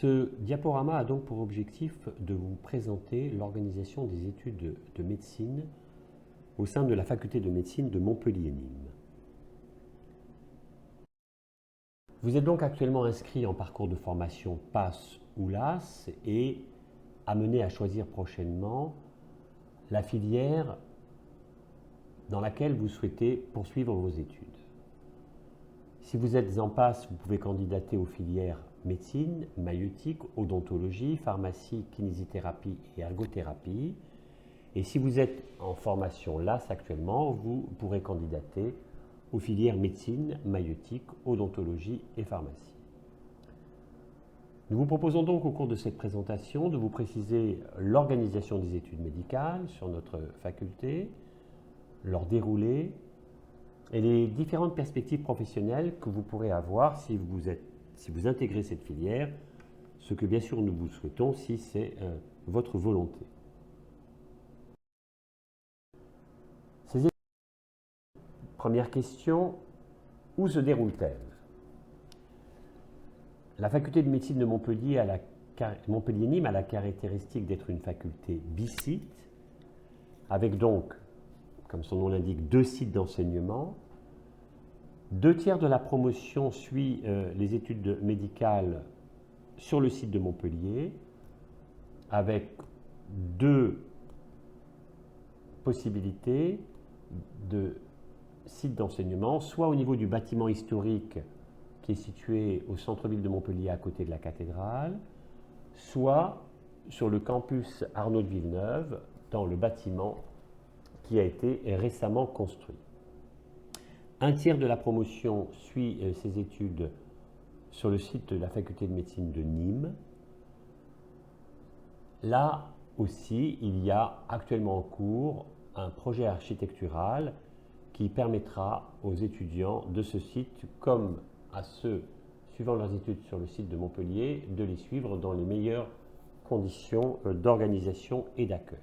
Ce diaporama a donc pour objectif de vous présenter l'organisation des études de médecine au sein de la faculté de médecine de Montpellier-Nîmes. Vous êtes donc actuellement inscrit en parcours de formation PASS ou LAS et amené à choisir prochainement la filière dans laquelle vous souhaitez poursuivre vos études. Si vous êtes en PASS, vous pouvez candidater aux filières médecine, maïeutique, odontologie, pharmacie, kinésithérapie et ergothérapie. Et si vous êtes en formation LAS actuellement, vous pourrez candidater aux filières médecine, maïeutique, odontologie et pharmacie. Nous vous proposons donc au cours de cette présentation de vous préciser l'organisation des études médicales sur notre faculté, leur déroulé et les différentes perspectives professionnelles que vous pourrez avoir si vous intégrez cette filière, ce que bien sûr nous vous souhaitons si c'est votre volonté. Première question, où se déroule-t-elle? La faculté de médecine de Montpellier-Nîmes a la caractéristique d'être une faculté bisite, avec donc, comme son nom l'indique, 2 sites d'enseignement. 2 tiers de la promotion suit les études médicales sur le site de Montpellier, avec 2 possibilités de sites d'enseignement, soit au niveau du bâtiment historique qui est situé au centre-ville de Montpellier à côté de la cathédrale, soit sur le campus Arnaud de Villeneuve, dans le bâtiment qui a été récemment construit. 1 tiers de la promotion suit ses études sur le site de la faculté de médecine de Nîmes. Là aussi, il y a actuellement en cours un projet architectural qui permettra aux étudiants de ce site, comme à ceux suivant leurs études sur le site de Montpellier, de les suivre dans les meilleures conditions d'organisation et d'accueil.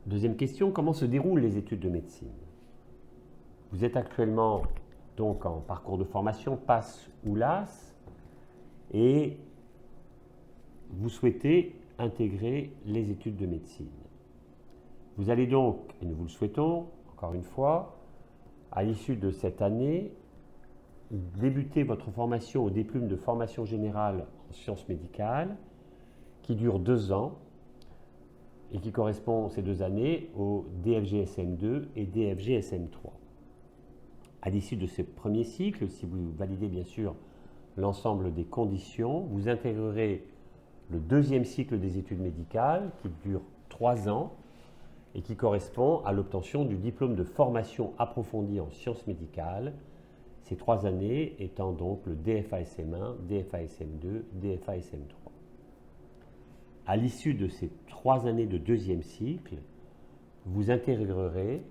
Deuxième question, comment se déroulent les études de médecine? Vous êtes actuellement donc en parcours de formation PASS ou LAS et vous souhaitez intégrer les études de médecine. Vous allez donc, et nous vous le souhaitons, encore une fois, à l'issue de cette année, débuter votre formation au diplôme de formation générale en sciences médicales, qui dure 2 ans et qui correspond ces 2 années au DFG-SM2 et DFG-SM3. À l'issue de ce premier cycle, si vous validez bien sûr l'ensemble des conditions, vous intégrerez le 2e cycle des études médicales qui dure 3 ans et qui correspond à l'obtention du diplôme de formation approfondie en sciences médicales, ces 3 années étant donc le DFA-SM1, DFA-SM2, DFA-SM3. À l'issue de ces 3 années de 2e cycle, vous intégrerez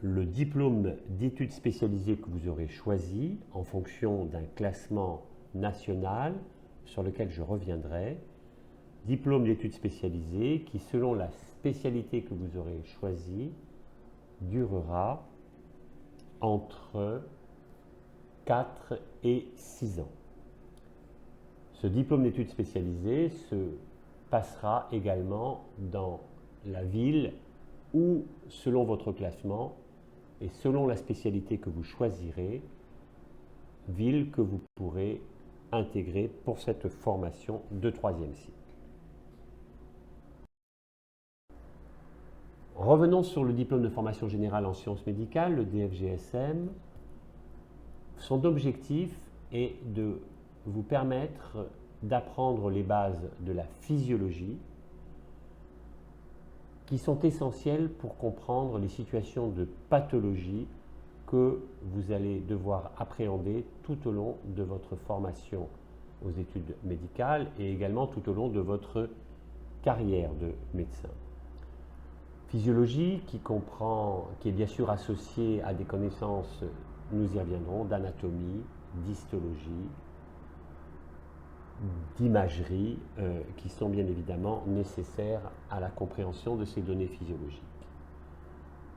le diplôme d'études spécialisées que vous aurez choisi en fonction d'un classement national sur lequel je reviendrai. Diplôme d'études spécialisées qui, selon la spécialité que vous aurez choisie, durera entre 4 et 6 ans. Ce diplôme d'études spécialisées se passera également dans la ville où, selon votre classement et selon la spécialité que vous choisirez, ville que vous pourrez intégrer pour cette formation de 3e cycle. Revenons sur le diplôme de formation générale en sciences médicales, le DFG-SM. Son objectif est de vous permettre d'apprendre les bases de la physiologie qui sont essentielles pour comprendre les situations de pathologie que vous allez devoir appréhender tout au long de votre formation aux études médicales et également tout au long de votre carrière de médecin. Physiologie qui est bien sûr associée à des connaissances, nous y reviendrons, d'anatomie, d'histologie, d'imagerie, qui sont bien évidemment nécessaires à la compréhension de ces données physiologiques.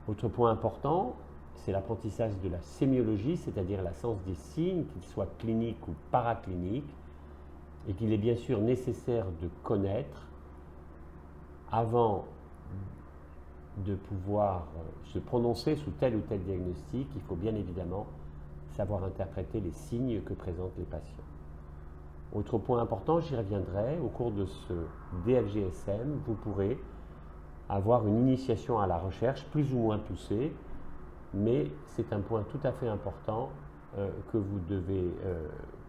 Autre point important, c'est l'apprentissage de la sémiologie, c'est-à-dire la science des signes, qu'ils soient cliniques ou paracliniques, et qu'il est bien sûr nécessaire de connaître avant de pouvoir se prononcer sous tel ou tel diagnostic. Il faut bien évidemment savoir interpréter les signes que présentent les patients. Autre point important, j'y reviendrai, au cours de ce DFGSM, vous pourrez avoir une initiation à la recherche plus ou moins poussée, mais c'est un point tout à fait important que vous devez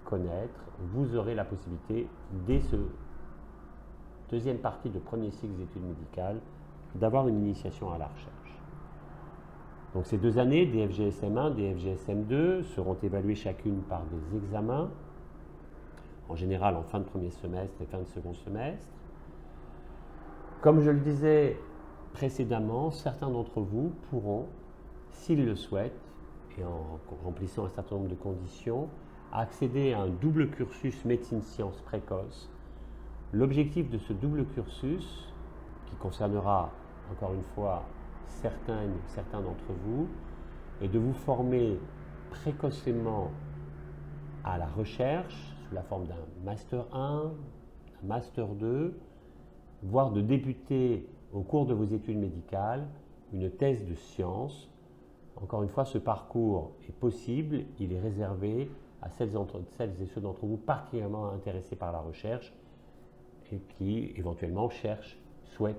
connaître. Vous aurez la possibilité, dès ce deuxième partie de premier cycle des études médicales, d'avoir une initiation à la recherche. Donc ces 2 années, DFGSM1, DFGSM2, seront évaluées chacune par des examens, en général en fin de premier semestre et fin de second semestre. Comme je le disais précédemment, certains d'entre vous pourront, s'ils le souhaitent, et en remplissant un certain nombre de conditions, accéder à un double cursus médecine-sciences précoce. L'objectif de ce double cursus, qui concernera encore une fois certains d'entre vous, est de vous former précocement à la recherche sous la forme d'un Master 1, un Master 2, voire de débuter au cours de vos études médicales une thèse de sciences. Encore une fois, ce parcours est possible, il est réservé à celles et ceux d'entre vous particulièrement intéressés par la recherche et qui éventuellement souhaitent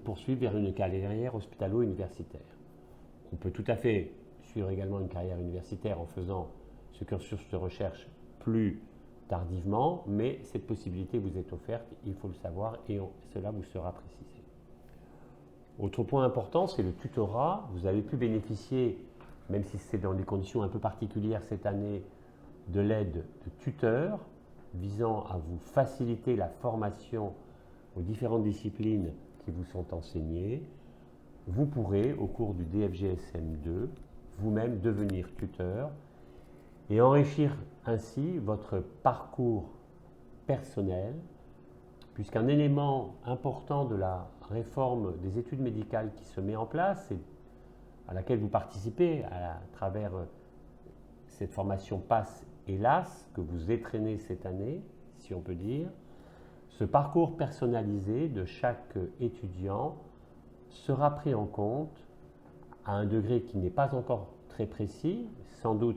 poursuivre vers une carrière hospitalo-universitaire. On peut tout à fait suivre également une carrière universitaire en faisant ce cursus de recherche plus tardivement, mais cette possibilité vous est offerte, il faut le savoir, et cela vous sera précisé. Autre point important, c'est le tutorat. Vous avez pu bénéficier, même si c'est dans des conditions un peu particulières cette année, de l'aide de tuteurs visant à vous faciliter la formation aux différentes disciplines qui vous sont enseignées. Vous pourrez, au cours du DFGSM2, vous-même devenir tuteur et enrichir ainsi votre parcours personnel, puisqu'un élément important de la réforme des études médicales qui se met en place et à laquelle vous participez à travers cette formation PASS et LAS que vous étraînez cette année, si on peut dire, ce parcours personnalisé de chaque étudiant sera pris en compte à un degré qui n'est pas encore très précis, sans doute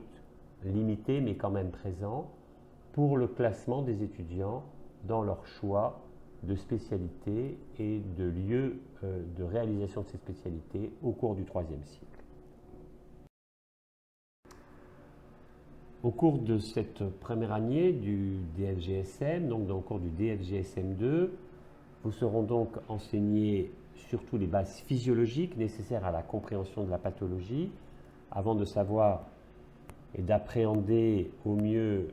limité mais quand même présent, pour le classement des étudiants dans leur choix de spécialité et de lieu de réalisation de ces spécialités au cours du 3e cycle. Au cours de cette première année du DFGSM, donc dans le cours du DFGSM2, vous seront donc enseignés surtout les bases physiologiques nécessaires à la compréhension de la pathologie, avant de savoir et d'appréhender au mieux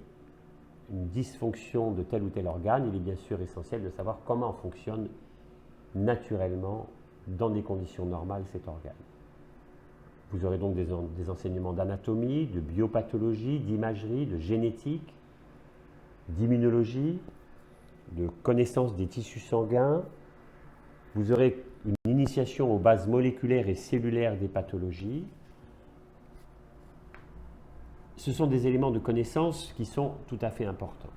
une dysfonction de tel ou tel organe. Il est bien sûr essentiel de savoir comment fonctionne naturellement, dans des conditions normales, cet organe. Vous aurez donc des enseignements d'anatomie, de biopathologie, d'imagerie, de génétique, d'immunologie, de connaissance des tissus sanguins. Vous aurez une initiation aux bases moléculaires et cellulaires des pathologies. Ce sont des éléments de connaissance qui sont tout à fait importants.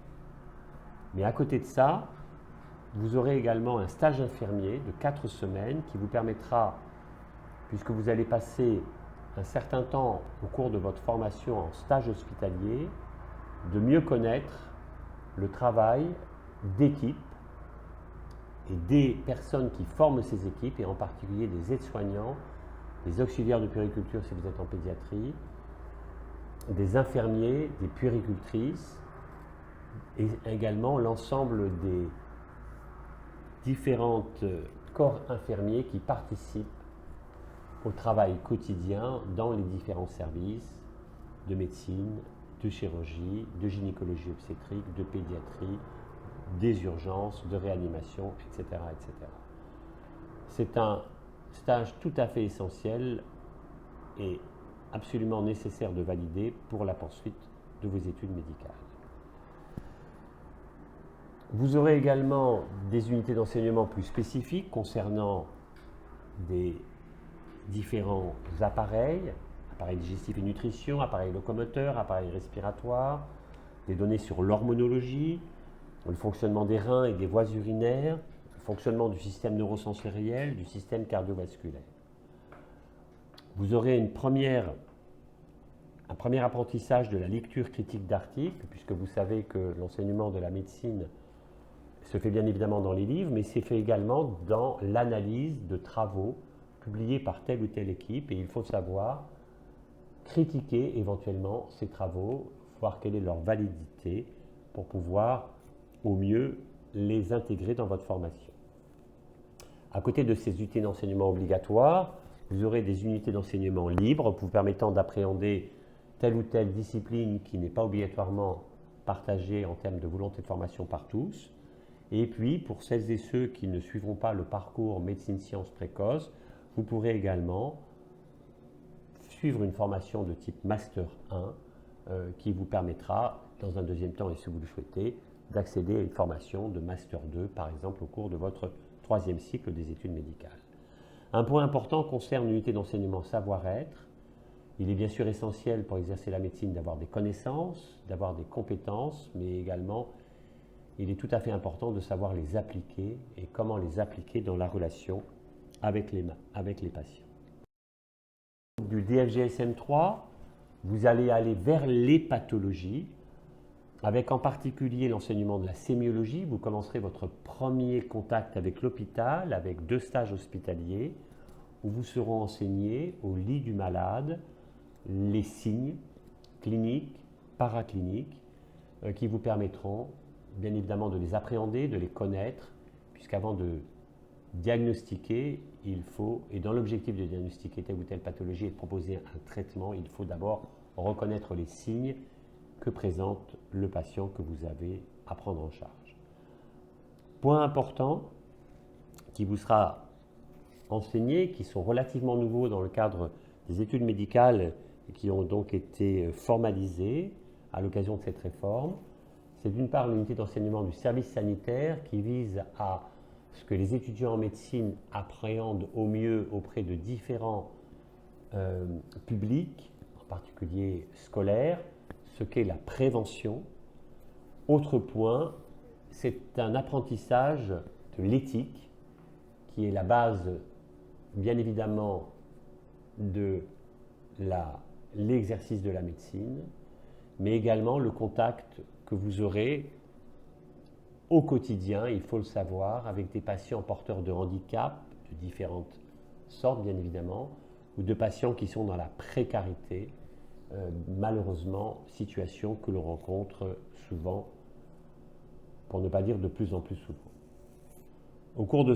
Mais à côté de ça, vous aurez également un stage infirmier de 4 semaines qui vous permettra, puisque vous allez passer un certain temps au cours de votre formation en stage hospitalier, de mieux connaître le travail d'équipe et des personnes qui forment ces équipes, et en particulier des aides-soignants, des auxiliaires de puériculture si vous êtes en pédiatrie, des infirmiers, des puéricultrices, et également l'ensemble des différents corps infirmiers qui participent au travail quotidien dans les différents services de médecine, de chirurgie, de gynécologie obstétrique, de pédiatrie, des urgences, de réanimation, etc., etc. C'est un stage tout à fait essentiel et absolument nécessaire de valider pour la poursuite de vos études médicales. Vous aurez également des unités d'enseignement plus spécifiques concernant des différents appareils appareil digestif et nutrition, appareil locomoteur, appareil respiratoire, des données sur l'hormonologie, le fonctionnement des reins et des voies urinaires, le fonctionnement du système neurosensoriel, du système cardiovasculaire. Vous aurez un premier apprentissage de la lecture critique d'articles, puisque vous savez que l'enseignement de la médecine se fait bien évidemment dans les livres, mais c'est fait également dans l'analyse de travaux publiés par telle ou telle équipe, et il faut savoir critiquer éventuellement ces travaux, voir quelle est leur validité pour pouvoir au mieux les intégrer dans votre formation. À côté de ces unités d'enseignement obligatoires, vous aurez des unités d'enseignement libres vous permettant d'appréhender telle ou telle discipline qui n'est pas obligatoirement partagée en termes de volonté de formation par tous. Et puis, pour celles et ceux qui ne suivront pas le parcours médecine-sciences précoce, vous pourrez également suivre une formation de type Master 1 qui vous permettra, dans un deuxième temps, et si vous le souhaitez, d'accéder à une formation de Master 2, par exemple, au cours de votre troisième cycle des études médicales. Un point important concerne l'unité d'enseignement savoir-être. Il est bien sûr essentiel pour exercer la médecine d'avoir des connaissances, d'avoir des compétences, mais également il est tout à fait important de savoir les appliquer et comment les appliquer dans la relation avec les patients. Du DFGSM 3, vous allez aller vers les pathologies, avec en particulier l'enseignement de la sémiologie. Vous commencerez votre premier contact avec l'hôpital, avec 2 stages hospitaliers, où vous seront enseignés au lit du malade les signes cliniques, paracliniques, qui vous permettront bien évidemment de les appréhender, de les connaître, puisqu'avant de diagnostiquer, il faut, et dans l'objectif de diagnostiquer telle ou telle pathologie et de proposer un traitement, il faut d'abord reconnaître les signes que présente le patient que vous avez à prendre en charge. Point important qui vous sera enseigné, qui sont relativement nouveaux dans le cadre des études médicales et qui ont donc été formalisés à l'occasion de cette réforme, c'est d'une part l'unité d'enseignement du service sanitaire qui vise à ce que les étudiants en médecine appréhendent au mieux auprès de différents publics, en particulier scolaires, ce qu'est la prévention. Autre point, c'est un apprentissage de l'éthique qui est la base, bien évidemment, de l'exercice de la médecine, mais également le contact que vous aurez au quotidien, il faut le savoir, avec des patients porteurs de handicap de différentes sortes, bien évidemment, ou de patients qui sont dans la précarité, malheureusement, situation que l'on rencontre souvent, pour ne pas dire de plus en plus souvent. Au cours de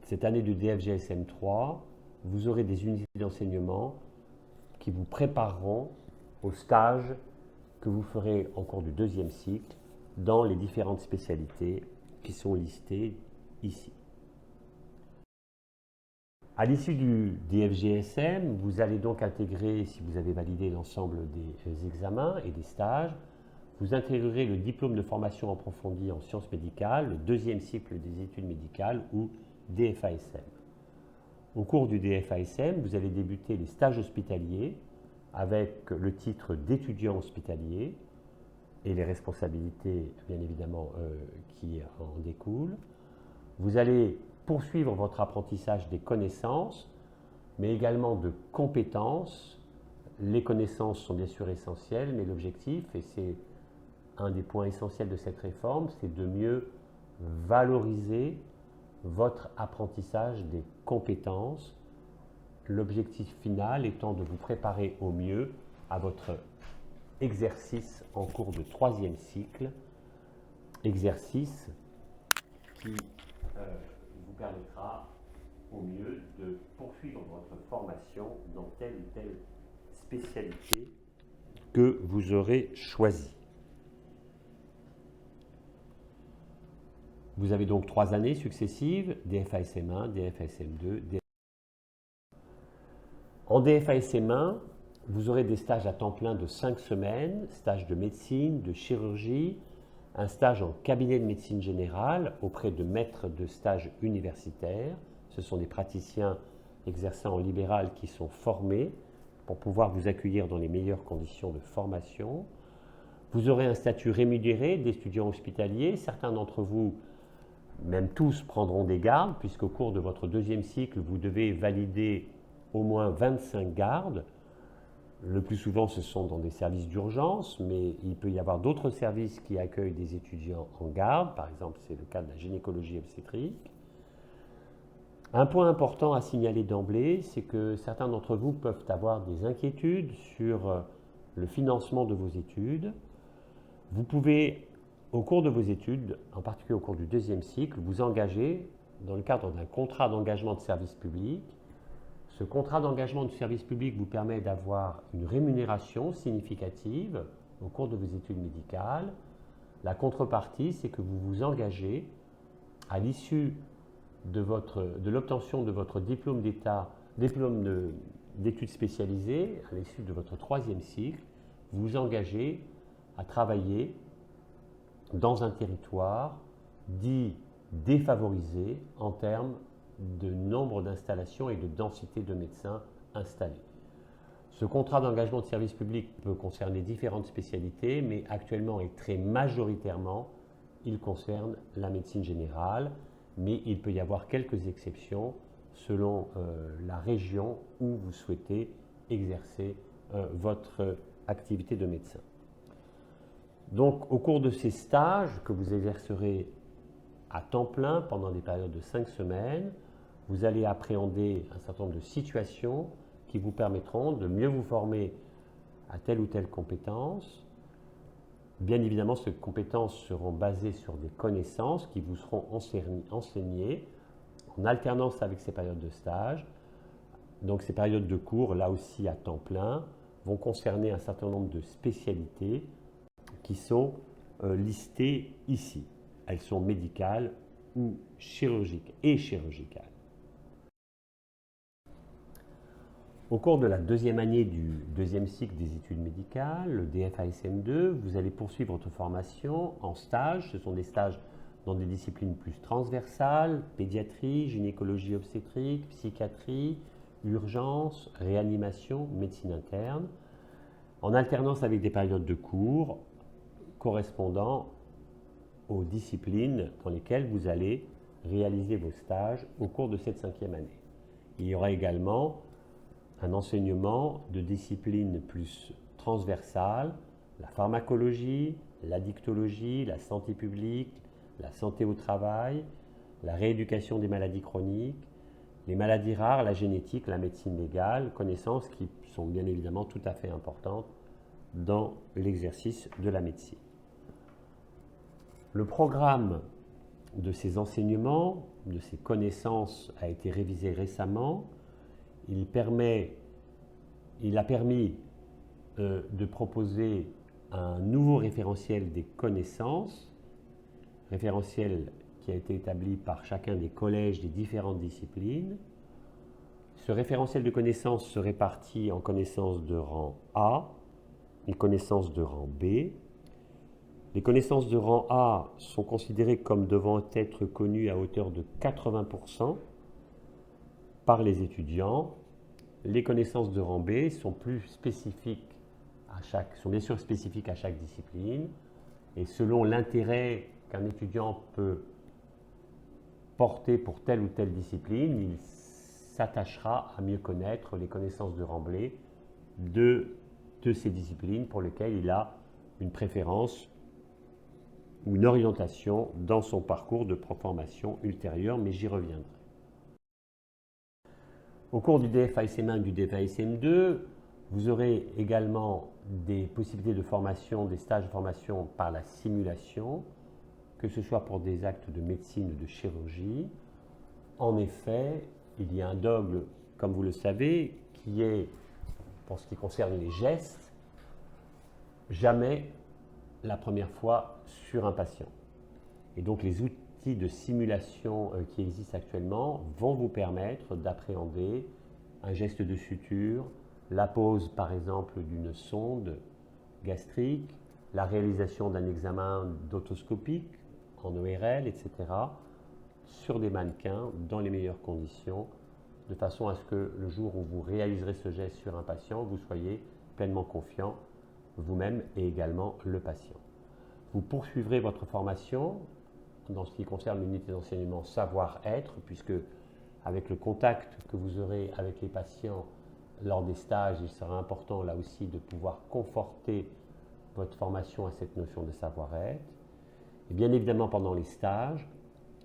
cette année du DFGSM 3, vous aurez des unités d'enseignement qui vous prépareront au stage que vous ferez en cours du deuxième cycle dans les différentes spécialités qui sont listées ici. À l'issue du DFGSM, vous allez donc intégrer, si vous avez validé l'ensemble des examens et des stages, vous intégrerez le diplôme de formation approfondie en sciences médicales, le deuxième cycle des études médicales ou DFASM. Au cours du DFASM, vous allez débuter les stages hospitaliers avec le titre d'étudiant hospitalier et les responsabilités, bien évidemment, qui en découlent. Vous allez poursuivre votre apprentissage des connaissances, mais également de compétences. Les connaissances sont bien sûr essentielles, mais l'objectif, et c'est un des points essentiels de cette réforme, c'est de mieux valoriser votre apprentissage des compétences. L'objectif final étant de vous préparer au mieux à votre exercice en cours de troisième cycle, exercice qui vous permettra au mieux de poursuivre votre formation dans telle ou telle spécialité que vous aurez choisie. Vous avez donc 3 années successives, DFASM1, DFASM2, DFASM3. En DFASM1, vous aurez des stages à temps plein de 5 semaines, stages de médecine, de chirurgie, un stage en cabinet de médecine générale auprès de maîtres de stage universitaires. Ce sont des praticiens exerçant en libéral qui sont formés pour pouvoir vous accueillir dans les meilleures conditions de formation. Vous aurez un statut rémunéré d'étudiant hospitalier. Certains d'entre vous, même tous, prendront des gardes, puisqu'au cours de votre deuxième cycle, vous devez valider au moins 25 gardes. Le plus souvent, ce sont dans des services d'urgence, mais il peut y avoir d'autres services qui accueillent des étudiants en garde. Par exemple, c'est le cas de la gynécologie obstétrique. Un point important à signaler d'emblée, c'est que certains d'entre vous peuvent avoir des inquiétudes sur le financement de vos études. Vous pouvez, au cours de vos études, en particulier au cours du deuxième cycle, vous engager dans le cadre d'un contrat d'engagement de service public. Ce contrat d'engagement de service public vous permet d'avoir une rémunération significative au cours de vos études médicales. La contrepartie, c'est que vous vous engagez à l'issue de l'obtention de votre diplôme d'état, d'études spécialisées, à l'issue de votre troisième cycle, vous vous engagez à travailler dans un territoire dit défavorisé en termes de nombre d'installations et de densité de médecins installés. Ce contrat d'engagement de service public peut concerner différentes spécialités, mais actuellement et très majoritairement, il concerne la médecine générale, mais il peut y avoir quelques exceptions selon la région où vous souhaitez exercer votre activité de médecin. Donc, au cours de ces stages que vous exercerez à temps plein pendant des périodes de 5 semaines, vous allez appréhender un certain nombre de situations qui vous permettront de mieux vous former à telle ou telle compétence. Bien évidemment, ces compétences seront basées sur des connaissances qui vous seront enseignées en alternance avec ces périodes de stage. Donc, ces périodes de cours, là aussi à temps plein, vont concerner un certain nombre de spécialités qui sont listées ici. Elles sont médicales ou chirurgicales. Au cours de la deuxième année du deuxième cycle des études médicales, le DFASM2, vous allez poursuivre votre formation en stage. Ce sont des stages dans des disciplines plus transversales, pédiatrie, gynécologie obstétrique, psychiatrie, urgence, réanimation, médecine interne, en alternance avec des périodes de cours correspondant aux disciplines dans lesquelles vous allez réaliser vos stages au cours de cette cinquième année. Il y aura également un enseignement de disciplines plus transversales, la pharmacologie, l'addictologie, la santé publique, la santé au travail, la rééducation des maladies chroniques, les maladies rares, la génétique, la médecine légale, connaissances qui sont bien évidemment tout à fait importantes dans l'exercice de la médecine. Le programme de ces enseignements, de ces connaissances a été révisé récemment. Il a permis de proposer un nouveau référentiel des connaissances, référentiel qui a été établi par chacun des collèges des différentes disciplines. Ce référentiel de connaissances se répartit en connaissances de rang A et connaissances de rang B. Les connaissances de rang A sont considérées comme devant être connues à hauteur de 80% par les étudiants. Les connaissances de rang B sont plus spécifiques sont bien sûr spécifiques à chaque discipline, et selon l'intérêt qu'un étudiant peut porter pour telle ou telle discipline, il s'attachera à mieux connaître les connaissances de rang B de ces disciplines pour lesquelles il a une préférence ou une orientation dans son parcours de formation ultérieure, mais j'y reviendrai. Au cours du DFASM1 et du DFASM2, vous aurez également des possibilités de formation, des stages de formation par la simulation, que ce soit pour des actes de médecine ou de chirurgie. En effet, il y a un dogme, comme vous le savez, qui est, pour ce qui concerne les gestes, jamais la première fois sur un patient. Et donc les outils de simulation qui existent actuellement vont vous permettre d'appréhender un geste de suture, la pose par exemple d'une sonde gastrique, la réalisation d'un examen d'autoscopique en ORL, etc., sur des mannequins dans les meilleures conditions de façon à ce que le jour où vous réaliserez ce geste sur un patient, vous soyez pleinement confiant vous-même et également le patient. Vous poursuivrez votre formation dans ce qui concerne l'unité d'enseignement savoir-être, puisque avec le contact que vous aurez avec les patients lors des stages, il sera important là aussi de pouvoir conforter votre formation à cette notion de savoir-être. Et bien évidemment, pendant les stages,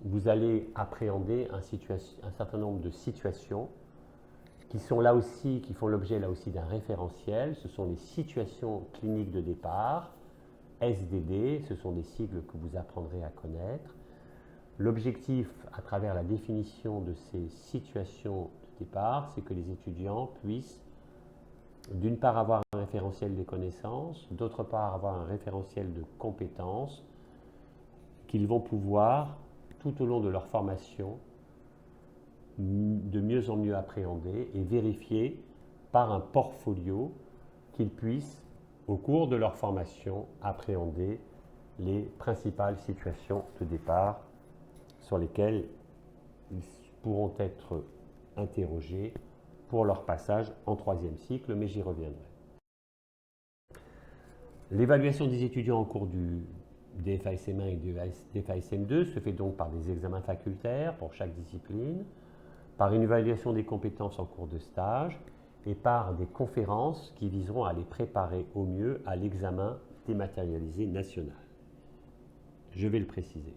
vous allez appréhender un certain nombre de situations qui sont là aussi, qui font l'objet là aussi d'un référentiel. Ce sont les situations cliniques de départ, SDD, ce sont des sigles que vous apprendrez à connaître. L'objectif, à travers la définition de ces situations de départ, c'est que les étudiants puissent, d'une part, avoir un référentiel des connaissances, d'autre part, avoir un référentiel de compétences qu'ils vont pouvoir, tout au long de leur formation, de mieux en mieux appréhender et vérifier par un portfolio qu'ils puissent, au cours de leur formation, appréhender les principales situations de départ sur lesquelles ils pourront être interrogés pour leur passage en troisième cycle, mais j'y reviendrai. L'évaluation des étudiants en cours du DFASM1 et du DFASM2 se fait donc par des examens facultaires pour chaque discipline, par une évaluation des compétences en cours de stage et par des conférences qui viseront à les préparer au mieux à l'examen dématérialisé national. Je vais le préciser.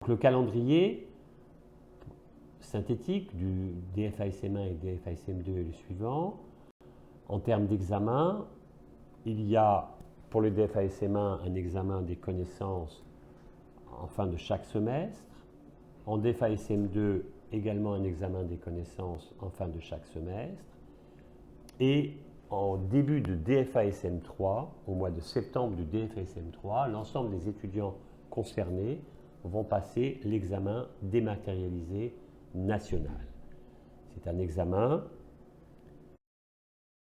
Donc, le calendrier synthétique du DFASM1 et DFASM2 est le suivant. En termes d'examen, il y a pour le DFASM1 un examen des connaissances en fin de chaque semestre. En DFASM2, également un examen des connaissances en fin de chaque semestre. Et en début de DFASM3, au mois de septembre du DFASM3, l'ensemble des étudiants concernés vont passer l'examen dématérialisé national. C'est un examen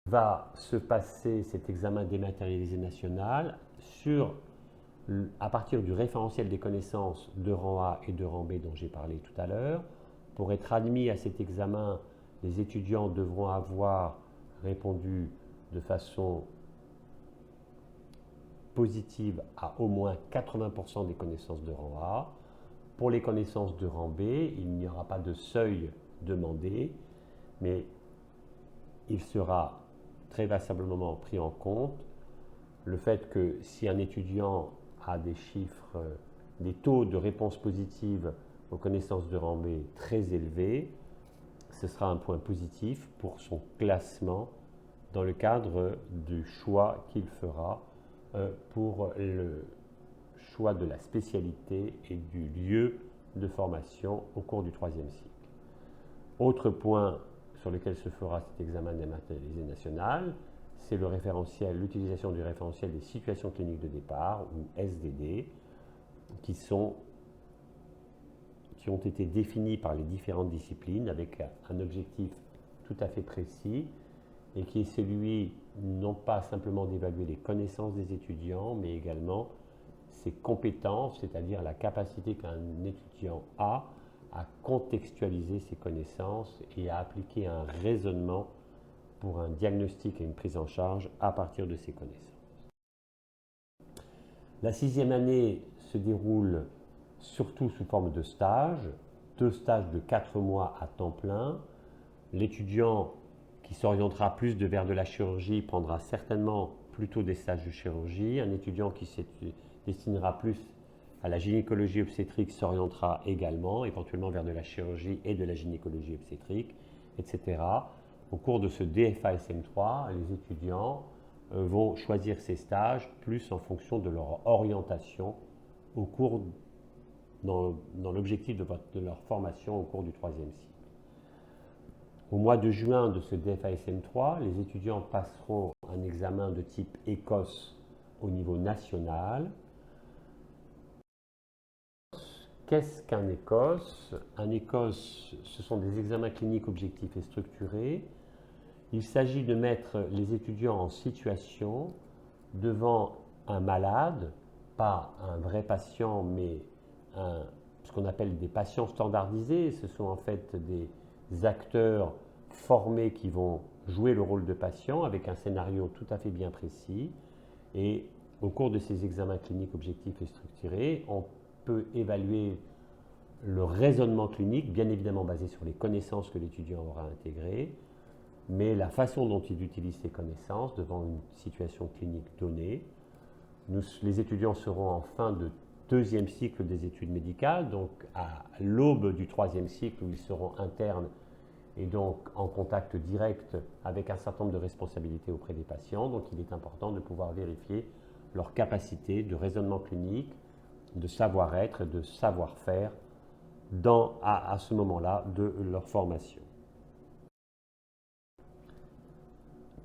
qui va se passer, cet examen dématérialisé national, à partir du référentiel des connaissances de rang A et de rang B dont j'ai parlé tout à l'heure. Pour être admis à cet examen, les étudiants devront avoir répondu de façon positive à au moins 80% des connaissances de rang A. Pour les connaissances de rang B, il n'y aura pas de seuil demandé, mais il sera très vraisemblablement pris en compte le fait que si un étudiant a des chiffres, des taux de réponse positive aux connaissances de rang B très élevés, ce sera un point positif pour son classement dans le cadre du choix qu'il fera pour le choix de la spécialité et du lieu de formation au cours du troisième cycle. Autre point sur lequel se fera cet examen dématérialisé national, c'est l'utilisation du référentiel des situations cliniques de départ, ou SDD, qui ont été définis par les différentes disciplines avec un objectif tout à fait précis et qui est celui non pas simplement d'évaluer les connaissances des étudiants, mais également ses compétences, c'est-à-dire la capacité qu'un étudiant a à contextualiser ses connaissances et à appliquer un raisonnement pour un diagnostic et une prise en charge à partir de ces connaissances. La sixième année se déroule surtout sous forme de stages, 2 stages de 4 mois à temps plein. L'étudiant qui s'orientera plus vers de la chirurgie prendra certainement plutôt des stages de chirurgie. Un étudiant qui se destinera plus à la gynécologie obstétrique s'orientera également, éventuellement vers de la chirurgie et de la gynécologie obstétrique, etc. Au cours de ce DFASM3, les étudiants vont choisir ces stages plus en fonction de leur orientation dans l'objectif de leur formation au cours du troisième cycle. Au mois de juin de ce DFASM3, les étudiants passeront un examen de type ECOS au niveau national. Qu'est-ce qu'un ECOS? Un ECOS, ce sont des examens cliniques objectifs et structurés. Il s'agit de mettre les étudiants en situation devant un malade, pas un vrai patient, mais ce qu'on appelle des patients standardisés. Ce sont en fait des acteurs formés qui vont jouer le rôle de patient avec un scénario tout à fait bien précis. Et au cours de ces examens cliniques objectifs et structurés, on peut évaluer le raisonnement clinique, bien évidemment basé sur les connaissances que l'étudiant aura intégrées, mais la façon dont il utilise ces connaissances devant une situation clinique donnée. Les étudiants seront en fin de deuxième cycle des études médicales, donc à l'aube du troisième cycle où ils seront internes et donc en contact direct avec un certain nombre de responsabilités auprès des patients. Donc il est important de pouvoir vérifier leur capacité de raisonnement clinique, de savoir-être, de savoir-faire à ce moment-là de leur formation.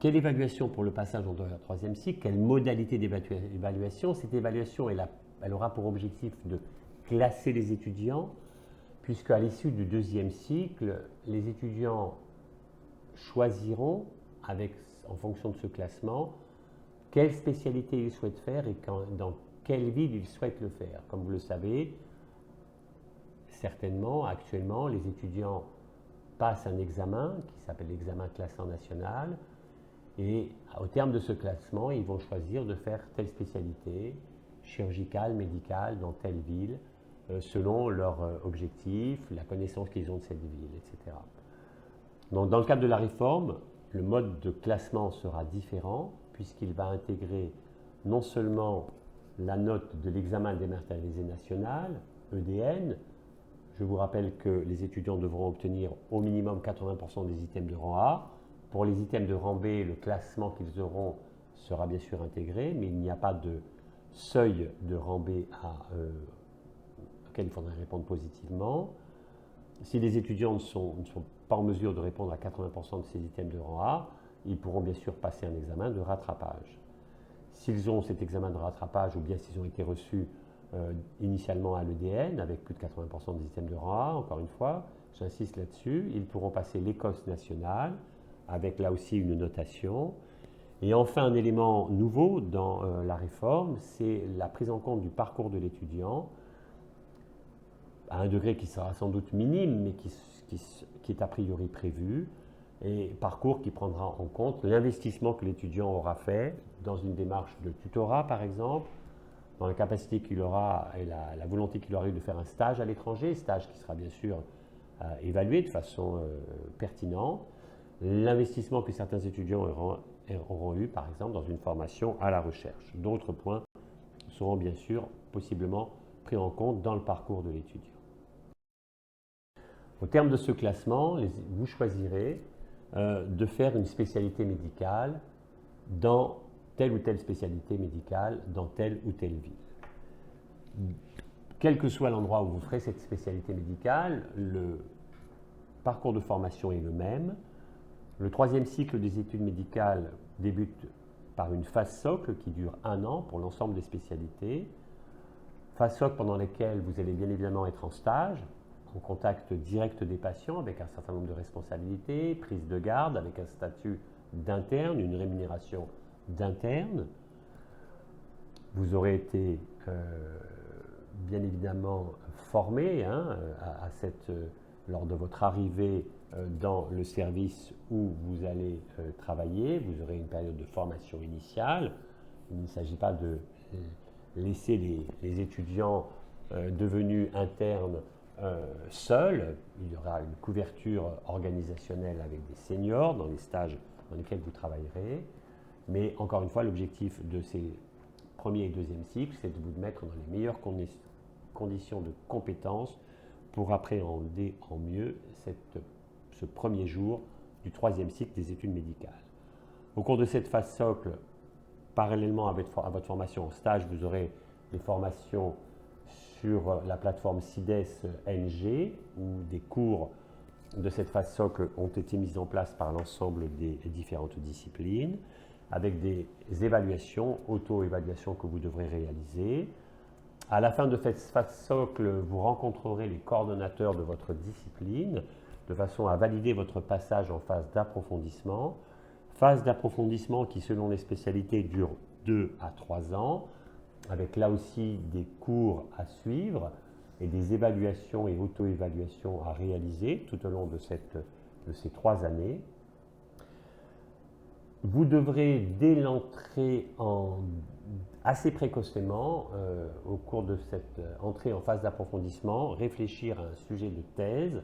Quelle évaluation pour le passage en troisième cycle? Quelle modalité d'évaluation? Cette évaluation, elle aura pour objectif de classer les étudiants, puisque à l'issue du deuxième cycle, les étudiants choisiront, en fonction de ce classement, quelle spécialité ils souhaitent faire et dans quelle ville ils souhaitent le faire. Comme vous le savez, certainement, actuellement, les étudiants passent un examen qui s'appelle l'examen classant national. Et au terme de ce classement, ils vont choisir de faire telle spécialité, chirurgicale, médicale, dans telle ville, selon leur objectif, la connaissance qu'ils ont de cette ville, etc. Donc, dans le cadre de la réforme, le mode de classement sera différent, puisqu'il va intégrer non seulement la note de l'examen dématérialisé national, EDN. Je vous rappelle que les étudiants devront obtenir au minimum 80% des items de rang A. Pour les items de rang B, le classement qu'ils auront sera bien sûr intégré, mais il n'y a pas de seuil de rang B auquel il faudrait répondre positivement. Si les étudiants ne sont pas en mesure de répondre à 80% de ces items de rang A, ils pourront bien sûr passer un examen de rattrapage. S'ils ont cet examen de rattrapage ou bien s'ils ont été reçus initialement à l'EDN avec plus de 80% des items de rang A, encore une fois, j'insiste là-dessus, ils pourront passer l'ECOS nationale avec là aussi une notation. Et enfin, un élément nouveau dans la réforme, c'est la prise en compte du parcours de l'étudiant à un degré qui sera sans doute minime, mais qui est a priori prévu, et parcours qui prendra en compte l'investissement que l'étudiant aura fait dans une démarche de tutorat, par exemple, dans la capacité qu'il aura et la volonté qu'il aura eu de faire un stage à l'étranger, stage qui sera bien sûr évalué de façon pertinente, l'investissement que certains étudiants auront eu, par exemple, dans une formation à la recherche. D'autres points seront bien sûr possiblement pris en compte dans le parcours de l'étudiant. Au terme de ce classement, vous choisirez de faire une spécialité médicale dans telle ou telle spécialité médicale dans telle ou telle ville. Quel que soit l'endroit où vous ferez cette spécialité médicale, le parcours de formation est le même. Le troisième cycle des études médicales débute par une phase socle qui dure 1 an pour l'ensemble des spécialités. Phase socle pendant laquelle vous allez bien évidemment être en stage, en contact direct des patients avec un certain nombre de responsabilités, prise de garde avec un statut d'interne, une rémunération d'interne. Vous aurez été bien évidemment formé lors de votre arrivée dans le service où vous allez travailler. Vous aurez une période de formation initiale. Il ne s'agit pas de laisser les étudiants devenus internes seuls. Il y aura une couverture organisationnelle avec des seniors dans les stages dans lesquels vous travaillerez. Mais encore une fois, l'objectif de ces premier et deuxième cycles, c'est de vous mettre dans les meilleures conditions de compétences pour appréhender en mieux ce premier jour du troisième cycle des études médicales. Au cours de cette phase socle, parallèlement à votre formation en stage, vous aurez des formations sur la plateforme CIDES-NG, où des cours de cette phase socle ont été mis en place par l'ensemble des différentes disciplines, avec des évaluations, auto-évaluations que vous devrez réaliser. À la fin de cette phase socle, vous rencontrerez les coordonnateurs de votre discipline, de façon à valider votre passage en phase d'approfondissement. Phase d'approfondissement qui, selon les spécialités, dure 2 à 3 ans, avec là aussi des cours à suivre et des évaluations et auto-évaluations à réaliser tout au long de cette de ces 3 années, vous devrez, dès l'entrée assez précocement, au cours de cette entrée en phase d'approfondissement, réfléchir à un sujet de thèse,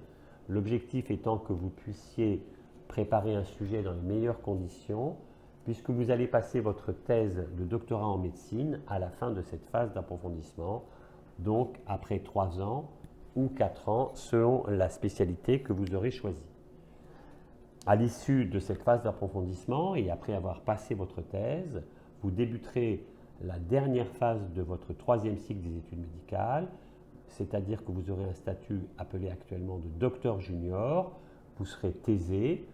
l'objectif étant que vous puissiez préparer un sujet dans les meilleures conditions, puisque vous allez passer votre thèse de doctorat en médecine à la fin de cette phase d'approfondissement, donc après 3 ans ou 4 ans, selon la spécialité que vous aurez choisie. À l'issue de cette phase d'approfondissement et après avoir passé votre thèse, vous débuterez la dernière phase de votre 3e cycle des études médicales, c'est-à-dire que vous aurez un statut appelé actuellement de docteur junior, vous serez thésé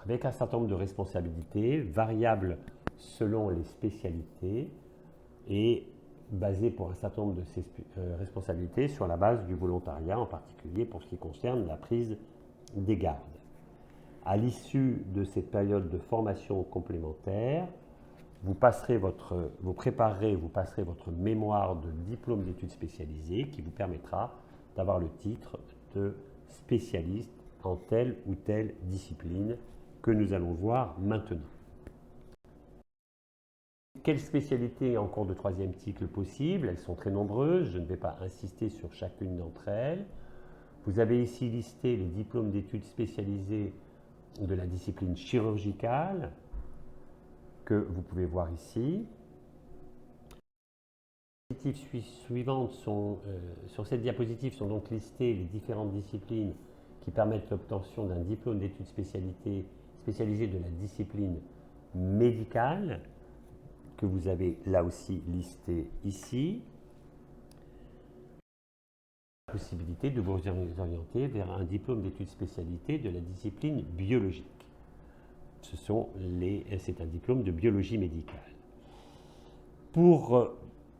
avec un certain nombre de responsabilités variables selon les spécialités et basées pour un certain nombre de ces responsabilités sur la base du volontariat, en particulier pour ce qui concerne la prise des gardes. À l'issue de cette période de formation complémentaire, vous passerez votre mémoire de diplôme d'études spécialisées qui vous permettra d'avoir le titre de spécialiste en telle ou telle discipline que nous allons voir maintenant. Quelles spécialités en cours de 3e cycle possibles? Elles sont très nombreuses, je ne vais pas insister sur chacune d'entre elles. Vous avez ici listé les diplômes d'études spécialisées de la discipline chirurgicale que vous pouvez voir ici. Sur cette diapositive sont donc listées les différentes disciplines qui permettent l'obtention d'un diplôme d'études spécialisées de la discipline médicale que vous avez là aussi listé ici. La possibilité de vous orienter vers un diplôme d'études spécialisées de la discipline biologique. C'est un diplôme de biologie médicale. Pour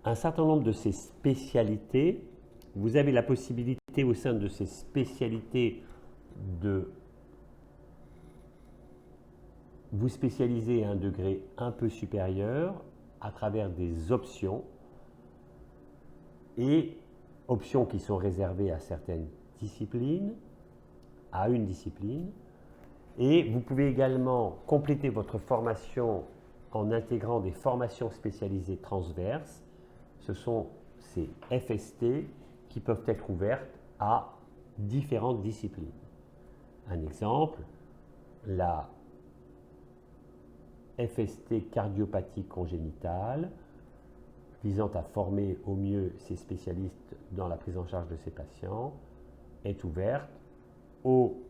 un certain nombre de ces spécialités, vous avez la possibilité au sein de ces spécialités de vous spécialiser à un degré un peu supérieur à travers des options et options qui sont réservées à certaines disciplines, à une discipline. Et vous pouvez également compléter votre formation en intégrant des formations spécialisées transverses. Ce sont ces FST qui peuvent être ouvertes à différentes disciplines. Un exemple, la FST cardiopathie congénitale, visant à former au mieux ces spécialistes dans la prise en charge de ces patients, est ouverte aux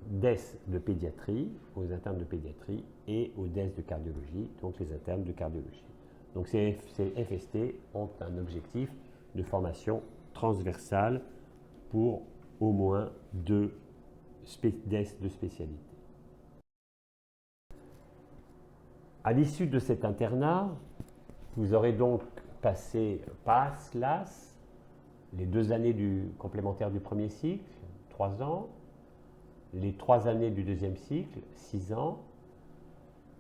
DES de pédiatrie, aux internes de pédiatrie et aux DES de cardiologie, donc les internes de cardiologie. Donc ces FST ont un objectif de formation transversale pour au moins 2 DES de spécialité. À l'issue de cet internat, vous aurez donc passé PAS, LAS, les 2 années complémentaires du 1er cycle, 3 ans, les 3 années du 2e cycle, 6 ans,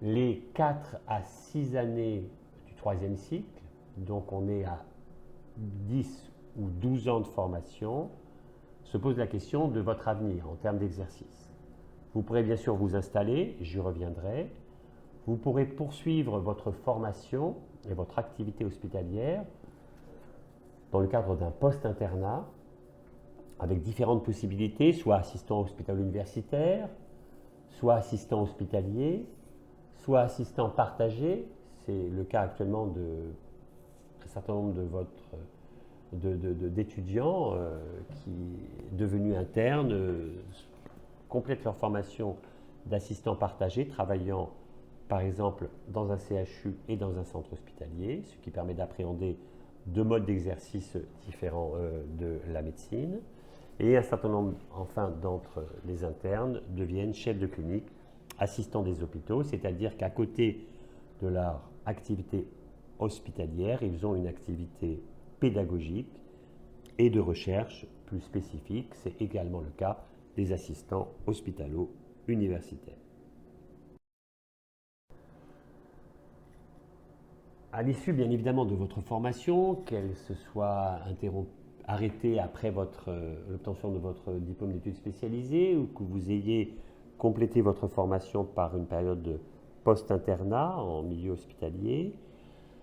les 4 à 6 années du 3e cycle, donc on est à 10 ou 12 ans de formation, se pose la question de votre avenir en termes d'exercice. Vous pourrez bien sûr vous installer, j'y reviendrai. Vous pourrez poursuivre votre formation et votre activité hospitalière dans le cadre d'un post-internat avec différentes possibilités, soit assistant hospitalo-universitaire, soit assistant hospitalier, soit assistant partagé. C'est le cas actuellement d'un certain nombre d'étudiants qui, devenus internes, complètent leur formation d'assistant partagé, travaillant par exemple dans un CHU et dans un centre hospitalier, ce qui permet d'appréhender 2 modes d'exercice différents de la médecine. Et un certain nombre, enfin, d'entre les internes deviennent chefs de clinique, assistants des hôpitaux, c'est-à-dire qu'à côté de leur activité hospitalière, ils ont une activité pédagogique et de recherche plus spécifique. C'est également le cas des assistants hospitalo-universitaires. À l'issue, bien évidemment, de votre formation, qu'elle se soit arrêté après l'obtention de votre diplôme d'études spécialisées ou que vous ayez complété votre formation par une période de post-internat en milieu hospitalier,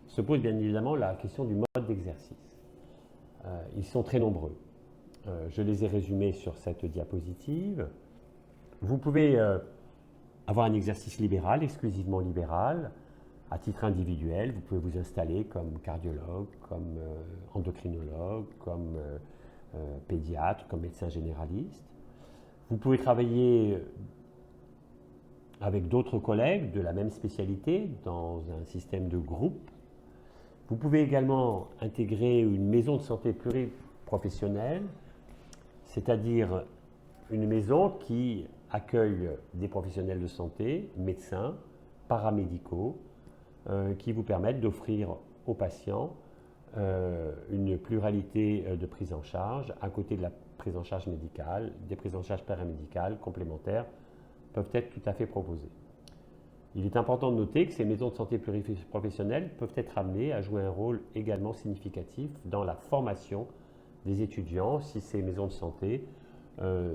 se pose bien évidemment la question du mode d'exercice. Ils sont très nombreux. Je les ai résumés sur cette diapositive. Vous pouvez avoir un exercice libéral, exclusivement libéral, à titre individuel. Vous pouvez vous installer comme cardiologue, comme endocrinologue, comme pédiatre, comme médecin généraliste. Vous pouvez travailler avec d'autres collègues de la même spécialité dans un système de groupe. Vous pouvez également intégrer une maison de santé pluriprofessionnelle, c'est-à-dire une maison qui accueille des professionnels de santé, médecins, paramédicaux, qui vous permettent d'offrir aux patients une pluralité de prises en charge, à côté de la prise en charge médicale, des prises en charge paramédicales complémentaires peuvent être tout à fait proposées. Il est important de noter que ces maisons de santé pluriprofessionnelles peuvent être amenées à jouer un rôle également significatif dans la formation des étudiants si ces maisons de santé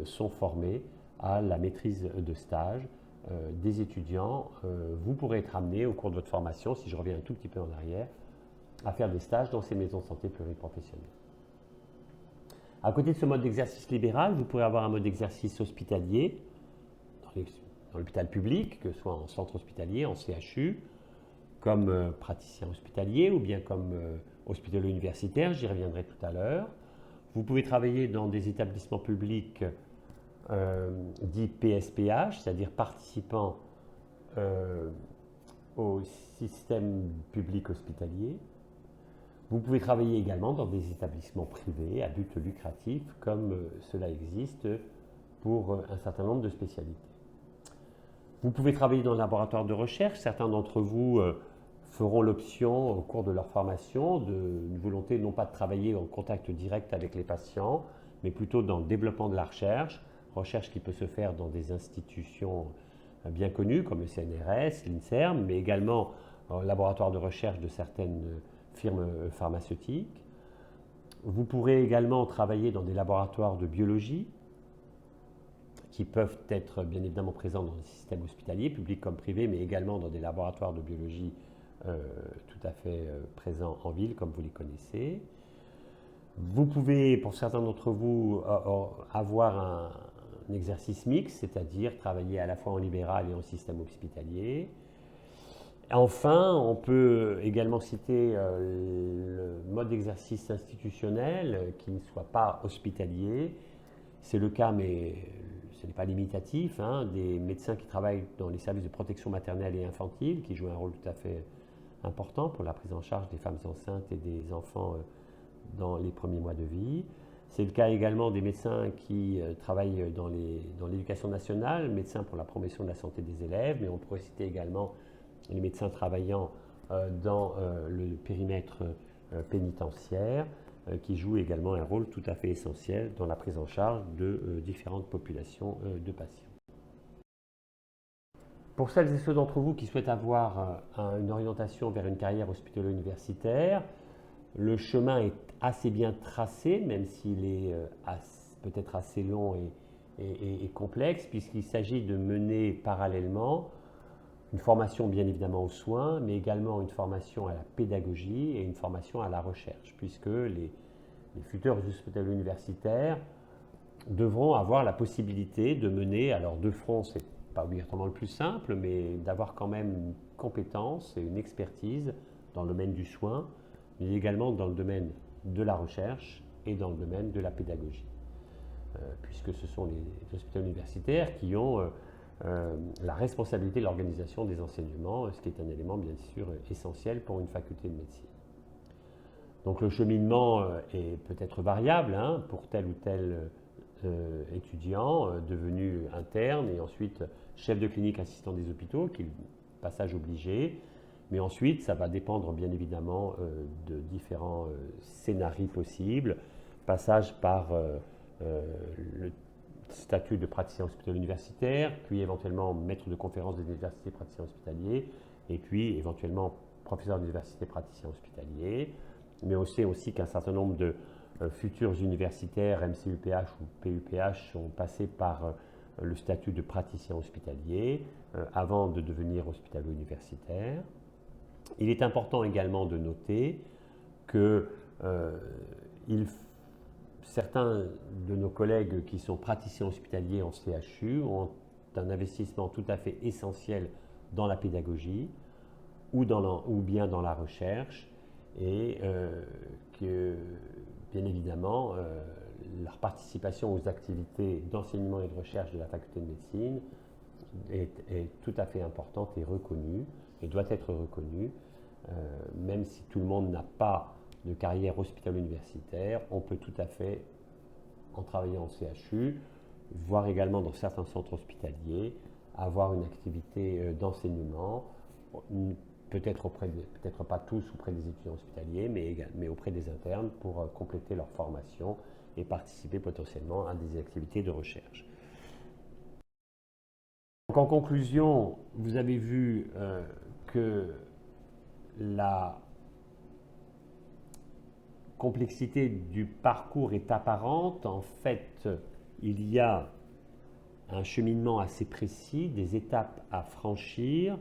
sont formées à la maîtrise de stage des étudiants. Vous pourrez être amené au cours de votre formation, si je reviens un tout petit peu en arrière, à faire des stages dans ces maisons de santé pluriprofessionnelles. À côté de ce mode d'exercice libéral, vous pourrez avoir un mode d'exercice hospitalier dans l'hôpital public, que ce soit en centre hospitalier, en CHU, comme praticien hospitalier ou bien comme hospitalier universitaire, j'y reviendrai tout à l'heure. Vous pouvez travailler dans des établissements publics dits PSPH, c'est-à-dire participants au système public hospitalier. Vous pouvez travailler également dans des établissements privés à but lucratif, comme cela existe pour un certain nombre de spécialités. Vous pouvez travailler dans un laboratoire de recherche. Certains d'entre vous feront l'option au cours de leur formation d'une volonté non pas de travailler en contact direct avec les patients, mais plutôt dans le développement de la recherche qui peut se faire dans des institutions bien connues comme le CNRS, l'INSERM, mais également au laboratoire de recherche de certaines firmes pharmaceutiques. Vous pourrez également travailler dans des laboratoires de biologie qui peuvent être bien évidemment présents dans le système hospitalier, public comme privé, mais également dans des laboratoires de biologie tout à fait présents en ville, comme vous les connaissez. Vous pouvez, pour certains d'entre vous, avoir un exercice mixte, c'est-à-dire travailler à la fois en libéral et en système hospitalier. Enfin, on peut également citer le mode d'exercice institutionnel qui ne soit pas hospitalier. C'est le cas, mais ce n'est pas limitatif, des médecins qui travaillent dans les services de protection maternelle et infantile, qui jouent un rôle tout à fait important pour la prise en charge des femmes enceintes et des enfants dans les premiers mois de vie. C'est le cas également des médecins qui travaillent dans l'éducation nationale, médecins pour la promotion de la santé des élèves, mais on pourrait citer également les médecins travaillant dans le périmètre pénitentiaire, qui jouent également un rôle tout à fait essentiel dans la prise en charge de différentes populations de patients. Pour celles et ceux d'entre vous qui souhaitent avoir une orientation vers une carrière hospitalo-universitaire, le chemin est assez bien tracé, même s'il est peut-être assez long et complexe, puisqu'il s'agit de mener parallèlement une formation bien évidemment aux soins, mais également une formation à la pédagogie et une formation à la recherche, puisque les futurs hospitalo-universitaires devront avoir la possibilité de mener, alors de front, c'est pas obligatoirement le plus simple, mais d'avoir quand même une compétence et une expertise dans le domaine du soin, mais également dans le domaine de la recherche et dans le domaine de la pédagogie, puisque ce sont les hospitaux universitaires qui ont la responsabilité de l'organisation des enseignements, ce qui est un élément bien sûr essentiel pour une faculté de médecine. Donc le cheminement est peut-être variable pour tel ou tel étudiant devenu interne et ensuite chef de clinique assistant des hôpitaux, qui est le passage obligé. Mais ensuite, ça va dépendre bien évidemment de différents scénarios possibles. Passage par le statut de praticien hospitalo-universitaire, puis éventuellement maître de conférence des universités praticiens hospitaliers, et puis éventuellement professeur d'université praticien hospitalier. Mais on sait aussi qu'un certain nombre de futurs universitaires, MCUPH ou PUPH, sont passés par le statut de praticien hospitalier avant de devenir hospitalo-universitaire. Il est important également de noter que certains de nos collègues qui sont praticiens hospitaliers en CHU ont un investissement tout à fait essentiel dans la pédagogie ou bien dans la recherche, et que, bien évidemment, leur participation aux activités d'enseignement et de recherche de la faculté de médecine est tout à fait importante et reconnue, et doit être reconnue. Même si tout le monde n'a pas de carrière hospitalo-universitaire, on peut tout à fait, en travaillant en CHU, voire également dans certains centres hospitaliers, avoir une activité d'enseignement, peut-être pas tous auprès des étudiants hospitaliers, mais auprès des internes, pour compléter leur formation et participer potentiellement à des activités de recherche. Donc, en conclusion, vous avez vu que la complexité du parcours est apparente. En fait, il y a un cheminement assez précis, des étapes à franchir.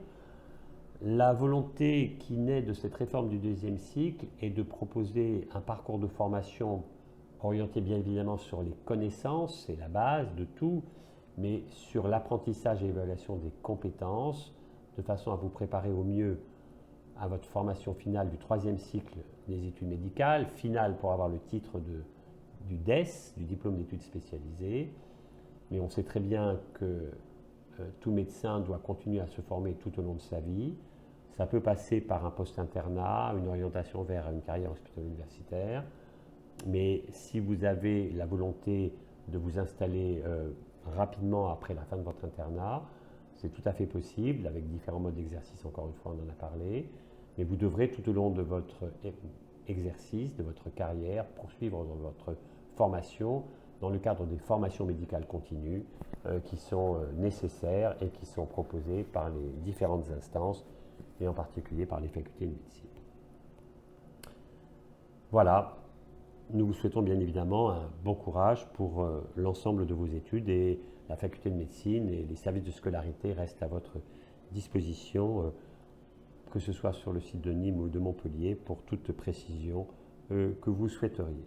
La volonté qui naît de cette réforme du deuxième cycle est de proposer un parcours de formation orienté bien évidemment sur les connaissances, c'est la base de tout, mais sur l'apprentissage et l'évaluation des compétences, de façon à vous préparer au mieux à votre formation finale du troisième cycle des études médicales, finale pour avoir le titre du DES, du diplôme d'études spécialisées. Mais on sait très bien que tout médecin doit continuer à se former tout au long de sa vie. Ça peut passer par un post-internat, une orientation vers une carrière hospitalo-universitaire. Mais si vous avez la volonté de vous installer rapidement après la fin de votre internat, c'est tout à fait possible, avec différents modes d'exercice, encore une fois on en a parlé, mais vous devrez tout au long de votre exercice, de votre carrière, poursuivre dans votre formation dans le cadre des formations médicales continues qui sont nécessaires et qui sont proposées par les différentes instances et en particulier par les facultés de médecine. Voilà, nous vous souhaitons bien évidemment un bon courage pour l'ensemble de vos études, et la faculté de médecine et les services de scolarité restent à votre disposition, que ce soit sur le site de Nîmes ou de Montpellier, pour toute précision que vous souhaiteriez.